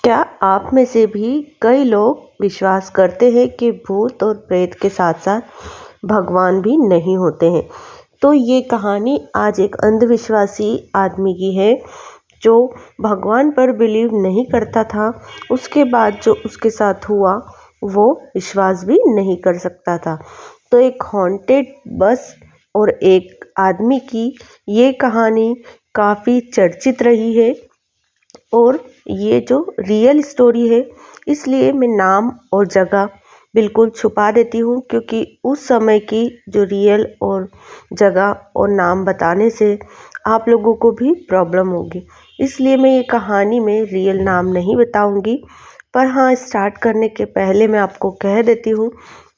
क्या आप में से भी कई लोग विश्वास करते हैं कि भूत और प्रेत के साथ साथ भगवान भी नहीं होते हैं। तो ये कहानी आज एक अंधविश्वासी आदमी की है जो भगवान पर बिलीव नहीं करता था। उसके बाद जो उसके साथ हुआ वो विश्वास भी नहीं कर सकता था। तो एक हॉन्टेड बस और एक आदमी की ये कहानी काफ़ी चर्चित रही है। और ये जो रियल स्टोरी है, इसलिए मैं नाम और जगह बिल्कुल छुपा देती हूँ, क्योंकि उस समय की जो रियल और जगह और नाम बताने से आप लोगों को भी प्रॉब्लम होगी। इसलिए मैं ये कहानी में रियल नाम नहीं बताऊँगी। पर हाँ, स्टार्ट करने के पहले मैं आपको कह देती हूँ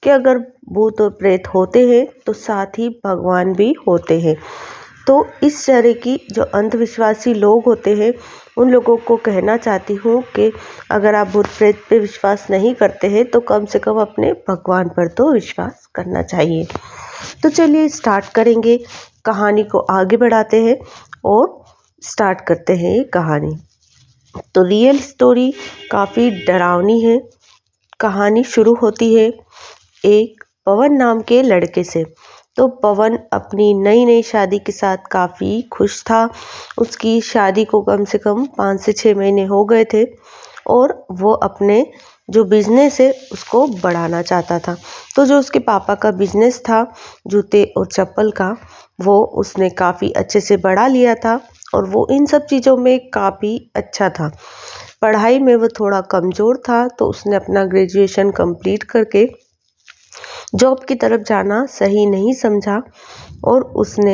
कि अगर भूत और प्रेत होते हैं तो साथ ही भगवान भी होते हैं। तो इस तरह की जो अंधविश्वासी लोग होते हैं उन लोगों को कहना चाहती हूँ कि अगर आप भूत प्रेत पे विश्वास नहीं करते हैं तो कम से कम अपने भगवान पर तो विश्वास करना चाहिए। तो चलिए स्टार्ट करेंगे, कहानी को आगे बढ़ाते हैं और स्टार्ट करते हैं ये कहानी। तो रियल स्टोरी काफ़ी डरावनी है। कहानी शुरू होती है एक पवन नाम के लड़के से। तो पवन अपनी नई नई शादी के साथ काफ़ी खुश था। उसकी शादी को कम से कम 5 से 6 महीने हो गए थे और वो अपने जो बिज़नेस है उसको बढ़ाना चाहता था। तो जो उसके पापा का बिज़नेस था जूते और चप्पल का, वो उसने काफ़ी अच्छे से बढ़ा लिया था और वो इन सब चीज़ों में काफ़ी अच्छा था। पढ़ाई में वो थोड़ा कमज़ोर था, तो उसने अपना ग्रेजुएशन कंप्लीट करके जॉब की तरफ जाना सही नहीं समझा और उसने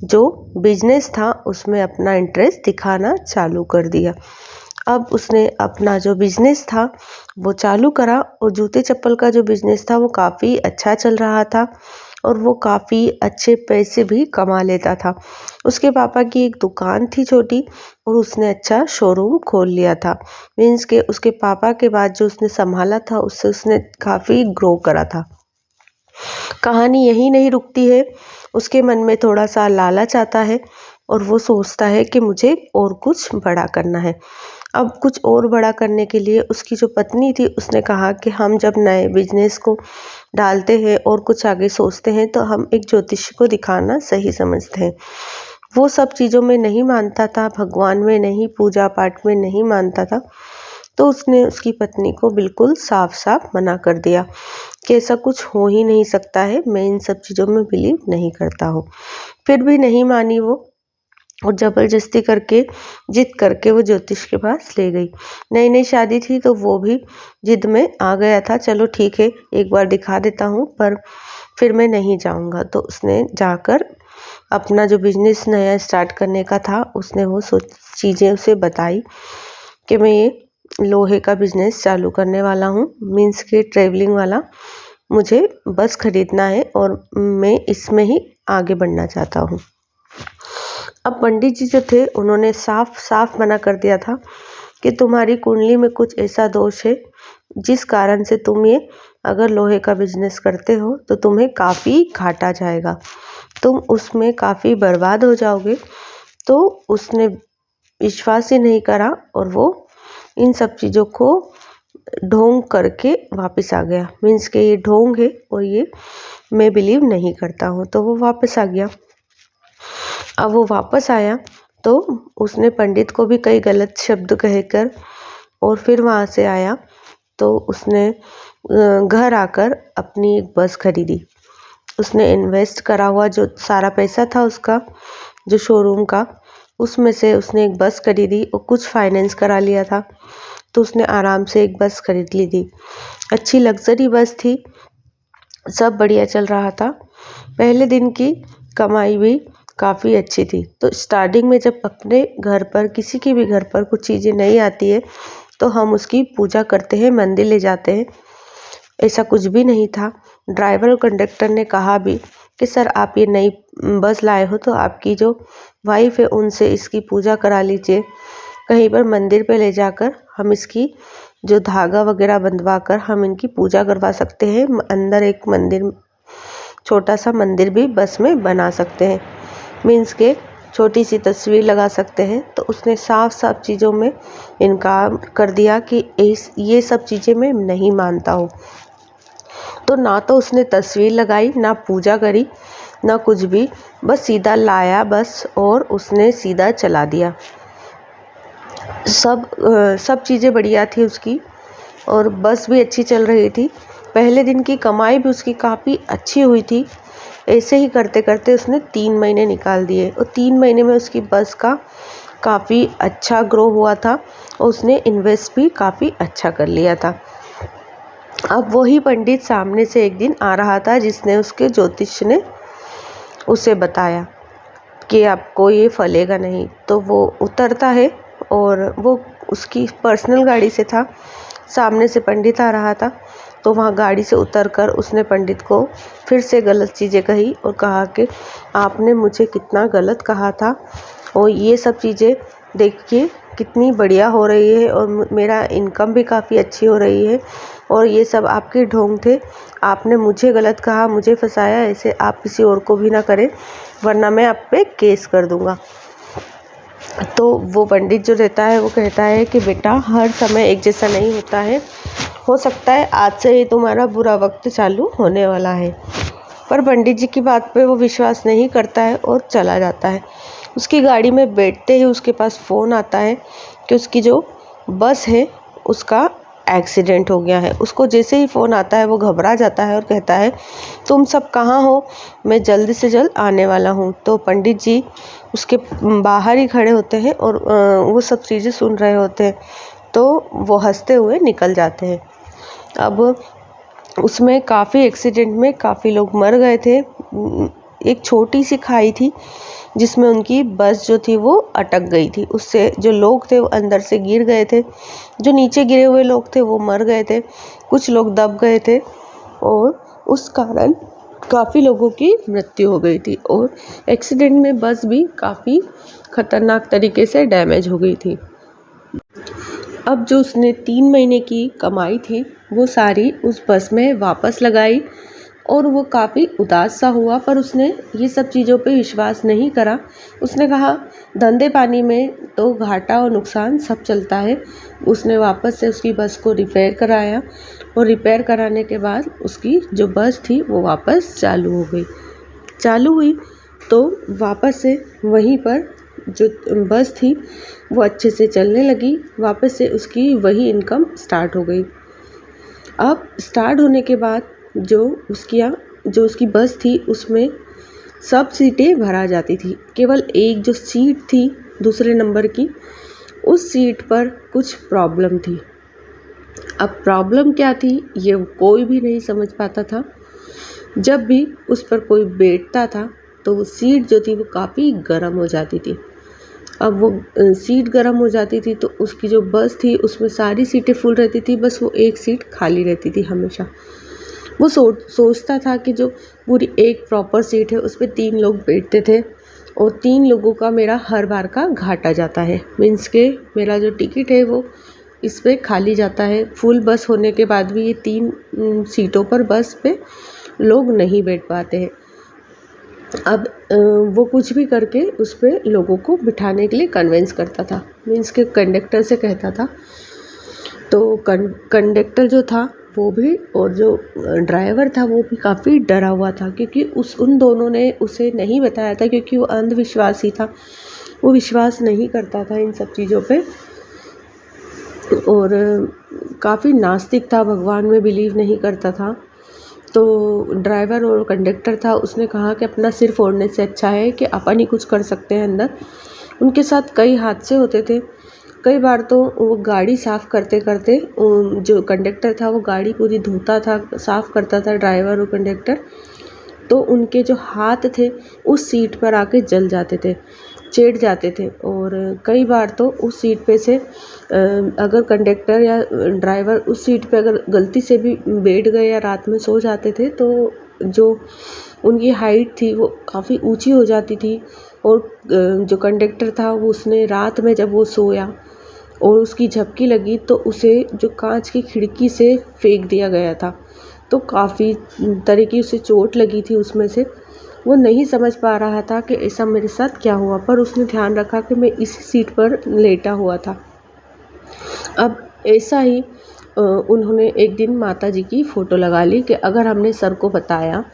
जो बिजनेस था उसमें अपना इंटरेस्ट दिखाना चालू कर दिया। अब उसने अपना जो बिजनेस था वो चालू करा और जूते चप्पल का जो बिजनेस था वो काफ़ी अच्छा चल रहा था और वो काफ़ी अच्छे पैसे भी कमा लेता था। उसके पापा की एक दुकान थी छोटी और उसने अच्छा शोरूम खोल लिया था। मीन्स के उसके पापा के बाद जो उसने संभाला था उससे उसने काफ़ी ग्रो करा था। कहानी यहीं नहीं रुकती है। उसके मन में थोड़ा सा लालच आता है और वो सोचता है कि मुझे और कुछ बड़ा करना है। अब कुछ और बड़ा करने के लिए उसकी जो पत्नी थी उसने कहा कि हम जब नए बिजनेस को डालते हैं और कुछ आगे सोचते हैं तो हम एक ज्योतिषी को दिखाना सही समझते हैं। वो सब चीज़ों में नहीं मानता था, भगवान में नहीं, पूजा पाठ में नहीं मानता था। तो उसने उसकी पत्नी को बिल्कुल साफ साफ मना कर दिया कि ऐसा कुछ हो ही नहीं सकता है, मैं इन सब चीज़ों में बिलीव नहीं करता हूँ। फिर भी नहीं मानी वो और ज़बरदस्ती करके जिद करके वो ज्योतिष के पास ले गई। नई नई शादी थी तो वो भी जिद में आ गया था, चलो ठीक है एक बार दिखा देता हूँ पर फिर मैं नहीं जाऊँगा। तो उसने जाकर अपना जो बिजनेस नया स्टार्ट करने का था उसने वो चीज़ें उसे बताई कि मैं ये लोहे का बिजनेस चालू करने वाला हूँ, मीन्स के ट्रैवलिंग वाला। मुझे बस खरीदना है और मैं इसमें ही आगे बढ़ना चाहता हूँ। अब पंडित जी जो थे उन्होंने साफ साफ मना कर दिया था कि तुम्हारी कुंडली में कुछ ऐसा दोष है जिस कारण से तुम ये अगर लोहे का बिजनेस करते हो तो तुम्हें काफ़ी घाटा जाएगा, तुम उसमें काफ़ी बर्बाद हो जाओगे। तो उसने विश्वास ही नहीं करा और वो इन सब चीज़ों को ढोंग करके वापस आ गया। मीन्स के ये ढोंग है और ये मैं बिलीव नहीं करता हूँ। तो वो वापस आ गया। अब वो वापस आया तो उसने पंडित को भी कई गलत शब्द कहकर और फिर वहाँ से आया तो उसने घर आकर अपनी एक बस खरीदी। उसने इन्वेस्ट करा हुआ जो सारा पैसा था उसका जो शोरूम का, उसमें से उसने एक बस खरीदी और कुछ फाइनेंस करा लिया था। तो उसने आराम से एक बस खरीद ली थी। अच्छी लग्जरी बस थी, सब बढ़िया चल रहा था। पहले दिन की कमाई भी काफ़ी अच्छी थी। तो स्टार्टिंग में जब अपने घर पर किसी के भी घर पर कुछ चीज़ें नहीं आती है तो हम उसकी पूजा करते हैं, मंदिर ले जाते हैं। ऐसा कुछ भी नहीं था। ड्राइवर और कंडक्टर ने कहा भी कि सर आप ये नई बस लाए हो तो आपकी जो वाइफ है उनसे इसकी पूजा करा लीजिए, कहीं पर मंदिर पे ले जाकर हम इसकी जो धागा वगैरह बंधवा कर हम इनकी पूजा करवा सकते हैं। अंदर एक मंदिर, छोटा सा मंदिर भी बस में बना सकते हैं। मीन्स के छोटी सी तस्वीर लगा सकते हैं। तो उसने साफ साफ चीज़ों में इनकार कर दिया कि ये सब चीज़ें मैं नहीं मानता हूँ। तो ना तो उसने तस्वीर लगाई, ना पूजा करी, ना कुछ भी, बस सीधा लाया बस और उसने सीधा चला दिया। सब चीज़ें बढ़िया थी उसकी और बस भी अच्छी चल रही थी। पहले दिन की कमाई भी उसकी काफ़ी अच्छी हुई थी। ऐसे ही करते करते उसने 3 महीने निकाल दिए और 3 महीने में उसकी बस का काफ़ी अच्छा ग्रो हुआ था और उसने इन्वेस्ट भी काफ़ी अच्छा कर लिया था। अब वही पंडित सामने से एक दिन आ रहा था जिसने उसके ज्योतिष ने उसे बताया कि आपको ये फलेगा नहीं। तो वो उतरता है और वो उसकी पर्सनल गाड़ी से था, सामने से पंडित आ रहा था। तो वहाँ गाड़ी से उतरकर उसने पंडित को फिर से गलत चीज़ें कही और कहा कि आपने मुझे कितना गलत कहा था और ये सब चीज़ें देखिए कितनी बढ़िया हो रही है और मेरा इनकम भी काफ़ी अच्छी हो रही है और ये सब आपके ढोंग थे। आपने मुझे गलत कहा, मुझे फंसाया, ऐसे आप किसी और को भी ना करें वरना मैं आप पे केस कर दूँगा। तो वो पंडित जो रहता है वो कहता है कि बेटा हर समय एक जैसा नहीं होता है, हो सकता है आज से ही तुम्हारा बुरा वक्त चालू होने वाला है। पर पंडित जी की बात पे वो विश्वास नहीं करता है और चला जाता है। उसकी गाड़ी में बैठते ही उसके पास फ़ोन आता है कि उसकी जो बस है उसका एक्सीडेंट हो गया है। उसको जैसे ही फ़ोन आता है वो घबरा जाता है और कहता है तुम सब कहाँ हो, मैं जल्द से जल्द आने वाला हूँ। तो पंडित जी उसके बाहर ही खड़े होते हैं और वो सब चीज़ें सुन रहे होते हैं। तो वो हंसते हुए निकल जाते हैं। अब उसमें काफ़ी एक्सीडेंट में काफ़ी लोग मर गए थे। एक छोटी सी खाई थी जिसमें उनकी बस जो थी वो अटक गई थी, उससे जो लोग थे वो अंदर से गिर गए थे। जो नीचे गिरे हुए लोग थे वो मर गए थे, कुछ लोग दब गए थे और उस कारण काफ़ी लोगों की मृत्यु हो गई थी और एक्सीडेंट में बस भी काफ़ी ख़तरनाक तरीके से डैमेज हो गई थी। अब जो उसने 3 महीने की कमाई थी वो सारी उस बस में वापस लगाई और वो काफ़ी उदास सा हुआ, पर उसने ये सब चीज़ों पे विश्वास नहीं करा। उसने कहा धंधे पानी में तो घाटा और नुकसान सब चलता है। उसने वापस से उसकी बस को रिपेयर कराया और रिपेयर कराने के बाद उसकी जो बस थी वो वापस चालू हुई। तो वापस से वहीं पर जो बस थी वो अच्छे से चलने लगी, वापस से उसकी वही इनकम स्टार्ट हो गई। अब स्टार्ट होने के बाद जो उसकी बस थी उसमें सब सीटें भरा जाती थी, केवल एक जो सीट थी दूसरे नंबर की, उस सीट पर कुछ प्रॉब्लम थी। अब प्रॉब्लम क्या थी ये कोई भी नहीं समझ पाता था। जब भी उस पर कोई बैठता था तो वो सीट जो थी वो काफ़ी गर्म हो जाती थी। अब वो सीट गर्म हो जाती थी तो उसकी जो बस थी उसमें सारी सीटें फुल रहती थी, बस वो एक सीट खाली रहती थी हमेशा। वो सोचता था कि जो पूरी एक प्रॉपर सीट है उस पर 3 लोग बैठते थे और 3 लोगों का मेरा हर बार का घाटा जाता है, मीन्स के मेरा जो टिकट है वो इस पे खाली जाता है। फुल बस होने के बाद भी ये 3 सीटों पर बस पे लोग नहीं बैठ पाते हैं। अब वो कुछ भी करके उस पर लोगों को बिठाने के लिए कन्विंस करता था, मीन्स के कंडक्टर से कहता था। तो कंडक्टर जो था वो भी और जो ड्राइवर था वो भी काफ़ी डरा हुआ था क्योंकि उन दोनों ने उसे नहीं बताया था, क्योंकि वो अंधविश्वासी था, वो विश्वास नहीं करता था इन सब चीज़ों पे और काफ़ी नास्तिक था, भगवान में बिलीव नहीं करता था। तो ड्राइवर और कंडक्टर था, उसने कहा कि अपना सिर फोड़ने से अच्छा है कि अपन ही कुछ कर सकते हैं अंदर। उनके साथ कई हादसे होते थे। कई बार तो वो गाड़ी साफ़ करते करते जो कंडक्टर था वो गाड़ी पूरी धोता था, साफ़ करता था ड्राइवर और कंडक्टर, तो उनके जो हाथ थे उस सीट पर आके जल जाते थे, चिढ़ जाते थे। और कई बार तो उस सीट पे से अगर कंडक्टर या ड्राइवर उस सीट पे अगर गलती से भी बैठ गए या रात में सो जाते थे तो जो उनकी हाइट थी वो काफ़ी ऊंची हो जाती थी। और जो कंडक्टर था वो उसने रात में जब वो सोया और उसकी झपकी लगी तो उसे जो कांच की खिड़की से फेंक दिया गया था, तो काफ़ी तरह की उसे चोट लगी थी उसमें से। वो नहीं समझ पा रहा था कि ऐसा मेरे साथ क्या हुआ, पर उसने ध्यान रखा कि मैं इसी सीट पर लेटा हुआ था। अब ऐसा ही उन्होंने एक दिन माताजी की फ़ोटो लगा ली कि अगर हमने सर को बताया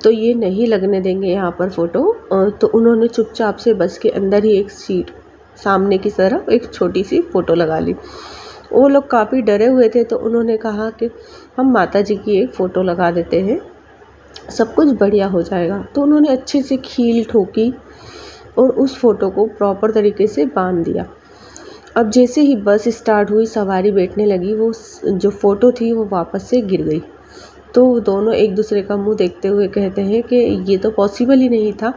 तो ये नहीं लगने देंगे यहाँ पर फ़ोटो। तो उन्होंने चुपचाप से बस के अंदर ही एक सीट सामने की तरफ एक छोटी सी फ़ोटो लगा ली। वो लोग काफ़ी डरे हुए थे, तो उन्होंने कहा कि हम माताजी की एक फ़ोटो लगा देते हैं, सब कुछ बढ़िया हो जाएगा। तो उन्होंने अच्छे से कील ठोकी और उस फ़ोटो को प्रॉपर तरीके से बांध दिया। अब जैसे ही बस स्टार्ट हुई, सवारी बैठने लगी, वो जो फ़ोटो थी वो वापस से गिर गई। तो दोनों एक दूसरे का मुंह देखते हुए कहते हैं कि ये तो पॉसिबल ही नहीं था,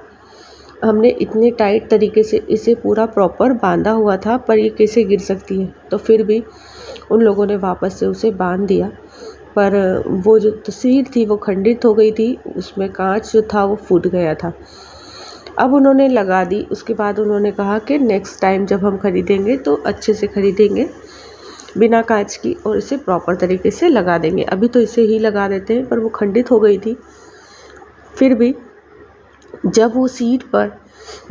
हमने इतने टाइट तरीके से इसे पूरा प्रॉपर बांधा हुआ था, पर ये कैसे गिर सकती है। तो फिर भी उन लोगों ने वापस से उसे बांध दिया, पर वो जो तस्वीर थी वो खंडित हो गई थी, उसमें कांच जो था वो फूट गया था। अब उन्होंने लगा दी। उसके बाद उन्होंने कहा कि नेक्स्ट टाइम जब हम ख़रीदेंगे तो अच्छे से ख़रीदेंगे बिना कांच की, और इसे प्रॉपर तरीके से लगा देंगे। अभी तो इसे ही लगा देते हैं, पर वो खंडित हो गई थी। फिर भी जब वो सीट पर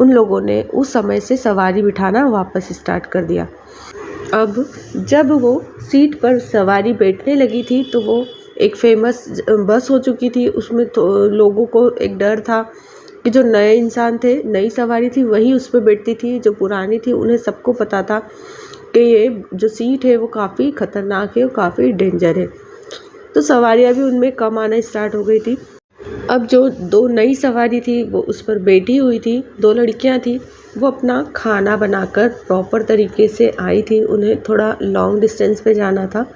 उन लोगों ने उस समय से सवारी बिठाना वापस स्टार्ट कर दिया। अब जब वो सीट पर सवारी बैठने लगी थी तो वो एक फेमस बस हो चुकी थी। उसमें तो लोगों को एक डर था कि जो नए इंसान थे, नई सवारी थी, वही उस पर बैठती थी। जो पुरानी थी उन्हें सबको पता था कि ये जो सीट है वो काफ़ी ख़तरनाक है और काफ़ी डेंजर है। तो सवारियाँ भी उनमें कम आना स्टार्ट हो गई थी। अब जो दो नई सवारी थी वो उस पर बैठी हुई थी, दो लड़कियां थी, वो अपना खाना बनाकर प्रॉपर तरीके से आई थी। उन्हें थोड़ा लॉन्ग डिस्टेंस पे जाना था।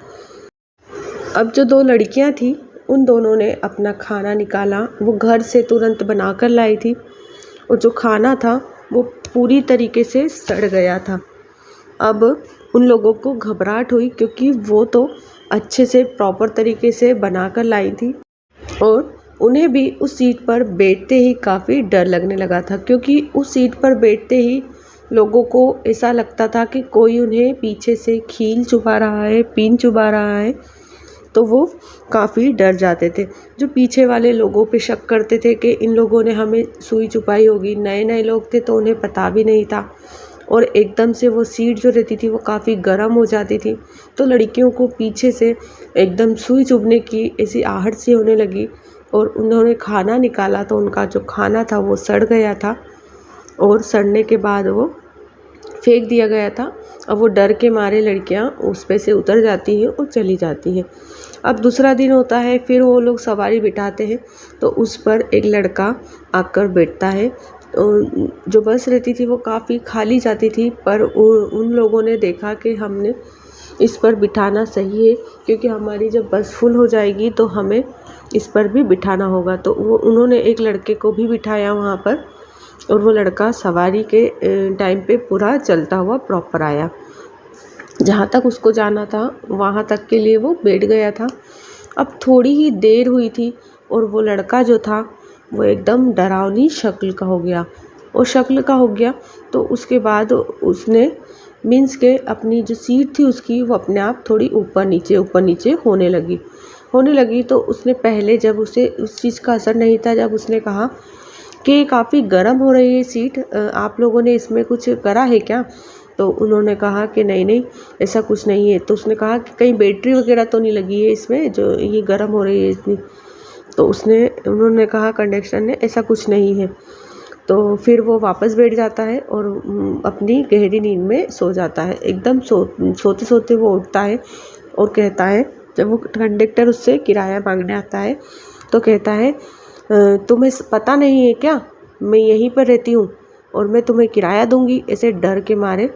अब जो दो लड़कियां थी उन दोनों ने अपना खाना निकाला, वो घर से तुरंत बनाकर लाई थी, और जो खाना था वो पूरी तरीके से सड़ गया था। अब उन लोगों को घबराहट हुई, क्योंकि वो तो अच्छे से प्रॉपर तरीके से बनाकर लाई थी, और उन्हें भी उस सीट पर बैठते ही काफ़ी डर लगने लगा था, क्योंकि उस सीट पर बैठते ही लोगों को ऐसा लगता था कि कोई उन्हें पीछे से कील चुभा रहा है, पीन चुभा रहा है। तो वो काफ़ी डर जाते थे। जो पीछे वाले लोगों पे शक करते थे कि इन लोगों ने हमें सुई चुभाई होगी। नए नए लोग थे तो उन्हें पता भी नहीं था, और एकदम से वो सीट जो रहती थी वो काफ़ी गर्म हो जाती थी। तो लड़कियों को पीछे से एकदम सुई चुभने की ऐसी आहट सी होने लगी, और उन्होंने खाना निकाला तो उनका जो खाना था वो सड़ गया था, और सड़ने के बाद वो फेंक दिया गया था। अब वो डर के मारे लड़कियां उस पे से उतर जाती हैं और चली जाती हैं। अब दूसरा दिन होता है, फिर वो लोग सवारी बिठाते हैं, तो उस पर एक लड़का आकर बैठता है। जो बस रहती थी वो काफ़ी खाली जाती थी, पर उन लोगों ने देखा कि हमने इस पर बिठाना सही है, क्योंकि हमारी जब बस फुल हो जाएगी तो हमें इस पर भी बिठाना होगा। तो उन्होंने एक लड़के को भी बिठाया वहाँ पर, और वो लड़का सवारी के टाइम पे पूरा चलता हुआ प्रॉपर आया। जहाँ तक उसको जाना था वहाँ तक के लिए वो बैठ गया था। अब थोड़ी ही देर हुई थी और वो लड़का जो था वो एकदम डरावनी शक्ल का हो गया, तो उसके बाद उसने मीन्स के अपनी जो सीट थी उसकी वो अपने आप थोड़ी ऊपर नीचे होने लगी। तो उसने पहले, जब उसे उस चीज़ का असर नहीं था, जब उसने कहा कि काफ़ी गर्म हो रही है सीट, आप लोगों ने इसमें कुछ करा है क्या? तो उन्होंने कहा कि नहीं ऐसा कुछ नहीं है। तो उसने कहा कि कहीं बैटरी वगैरह तो नहीं लगी है इसमें जो ये गर्म हो रही है इतनी? तो उन्होंने कहा, कंडक्टर ने, ऐसा कुछ नहीं है। तो फिर वो वापस बैठ जाता है और अपनी गहरी नींद में सो जाता है। एकदम सोते सोते वो उठता है और कहता है, जब वो कंडक्टर उससे किराया मांगने आता है तो कहता है, तुम्हें पता नहीं है क्या, मैं यहीं पर रहती हूँ और मैं तुम्हें किराया दूंगी। ऐसे डर के मारे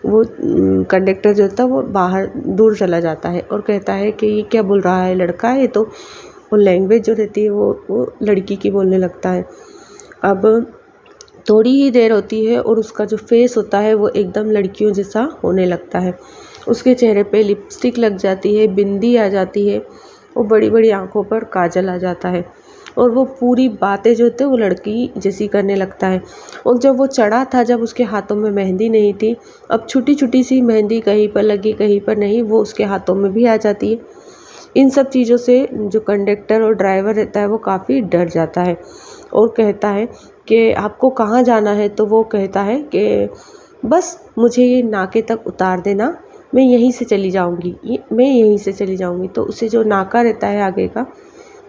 वो कंडक्टर जो था वो बाहर दूर चला जाता है और कहता है कि ये क्या बोल रहा है लड़का है। तो वो लैंग्वेज जो रहती है वो लड़की की बोलने लगता है। अब थोड़ी ही देर होती है और उसका जो फेस होता है वो एकदम लड़कियों जैसा होने लगता है। उसके चेहरे पे लिपस्टिक लग जाती है, बिंदी आ जाती है, वो बड़ी बड़ी आंखों पर काजल आ जाता है, और वो पूरी बातें जो थे वो लड़की जैसी करने लगता है। और जब वो चढ़ा था, जब उसके हाथों में मेहंदी नहीं थी, अब छोटी छोटी सी मेहंदी कहीं पर लगी कहीं पर नहीं, वो उसके हाथों में भी आ जाती है। इन सब चीज़ों से जो कंडक्टर और ड्राइवर रहता है वो काफ़ी डर जाता है। और कहता है कि आपको कहाँ जाना है। तो वो कहता है कि बस मुझे ये नाके तक उतार देना, मैं यहीं से चली जाऊंगी, मैं यहीं से चली जाऊंगी। तो उसे जो नाका रहता है आगे का,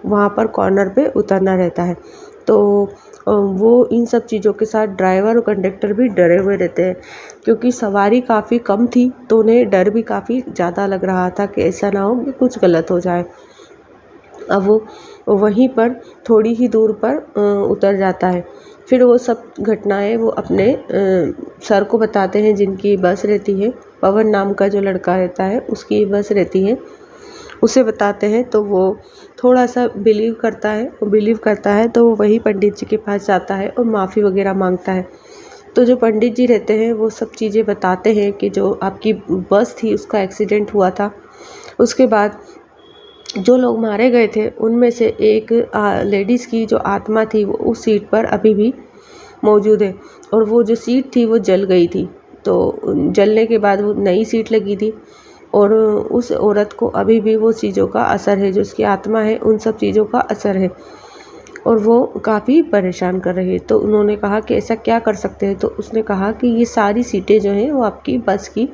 वहाँ पर कॉर्नर पे उतरना रहता है। तो वो इन सब चीज़ों के साथ ड्राइवर और कंडक्टर भी डरे हुए रहते हैं, क्योंकि सवारी काफ़ी कम थी तो उन्हें डर भी काफ़ी ज़्यादा लग रहा था कि ऐसा ना हो कि कुछ गलत हो जाए। अब वो वहीं पर थोड़ी ही दूर पर उतर जाता है। फिर वो सब घटनाएं वो अपने सर को बताते हैं, जिनकी बस रहती है। पवन नाम का जो लड़का रहता है उसकी बस रहती है, उसे बताते हैं। तो वो थोड़ा सा बिलीव करता है, तो वो वही पंडित जी के पास जाता है और माफ़ी वगैरह मांगता है। तो जो पंडित जी रहते हैं वो सब चीज़ें बताते हैं कि जो आपकी बस थी उसका एक्सीडेंट हुआ था। उसके बाद जो लोग मारे गए थे उनमें से एक लेडीज़ की जो आत्मा थी वो उस सीट पर अभी भी मौजूद है, और वो जो सीट थी वो जल गई थी। तो जलने के बाद वो नई सीट लगी थी, और उस औरत को अभी भी वो चीज़ों का असर है, जो उसकी आत्मा है उन सब चीज़ों का असर है, और वो काफ़ी परेशान कर रही है। तो उन्होंने कहा कि ऐसा क्या कर सकते हैं। तो उसने कहा कि ये सारी सीटें जो हैं वो आपकी बस की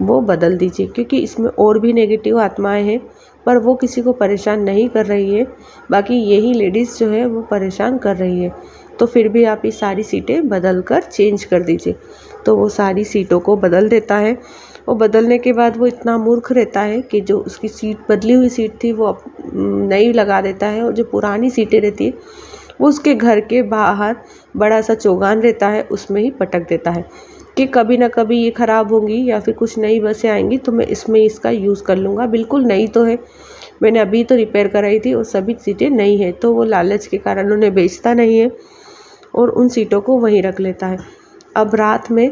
वो बदल दीजिए, क्योंकि इसमें और भी नेगेटिव आत्माएं हैं, पर वो किसी को परेशान नहीं कर रही है, बाकी यही लेडीज़ जो है वो परेशान कर रही है। तो फिर भी आप ये सारी सीटें बदल कर चेंज कर दीजिए। तो वो सारी सीटों को बदल देता है, और बदलने के बाद वो इतना मूर्ख रहता है कि जो उसकी सीट बदली हुई सीट थी वो नई लगा देता है, और जो पुरानी सीटें रहती है वो उसके घर के बाहर बड़ा सा चौगान रहता है उसमें ही पटक देता है कि कभी ना कभी ये ख़राब होंगी या फिर कुछ नई बसें आएंगी तो मैं इसमें इसका यूज़ कर लूँगा, बिल्कुल नई तो है, मैंने अभी तो रिपेयर कराई थी और सभी सीटें नई हैं। तो वो लालच के कारण उन्हें बेचता नहीं है और उन सीटों को वहीं रख लेता है। अब रात में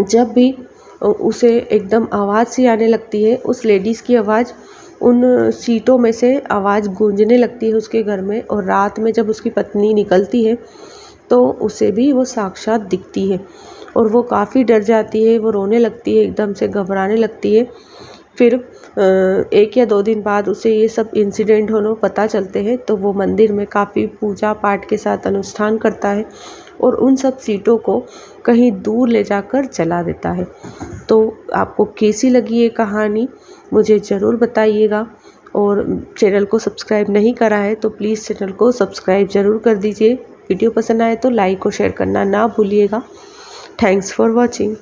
जब भी उसे एकदम आवाज़ सी आने लगती है, उस लेडीज़ की आवाज़ उन सीटों में से आवाज़ गूंजने लगती है उसके घर में, और रात में जब उसकी पत्नी निकलती है तो उसे भी वो साक्षात दिखती है, और वो काफ़ी डर जाती है, वो रोने लगती है, एकदम से घबराने लगती है। फिर 1 या 2 दिन बाद उसे ये सब इंसिडेंट होने पता चलते हैं, तो वो मंदिर में काफ़ी पूजा पाठ के साथ अनुष्ठान करता है और उन सब सीटों को कहीं दूर ले जाकर जला देता है। तो आपको कैसी लगी ये कहानी मुझे ज़रूर बताइएगा, और चैनल को सब्सक्राइब नहीं करा है तो प्लीज़ चैनल को सब्सक्राइब ज़रूर कर दीजिए। वीडियो पसंद आए तो लाइक और शेयर करना ना भूलिएगा। Thanks for watching.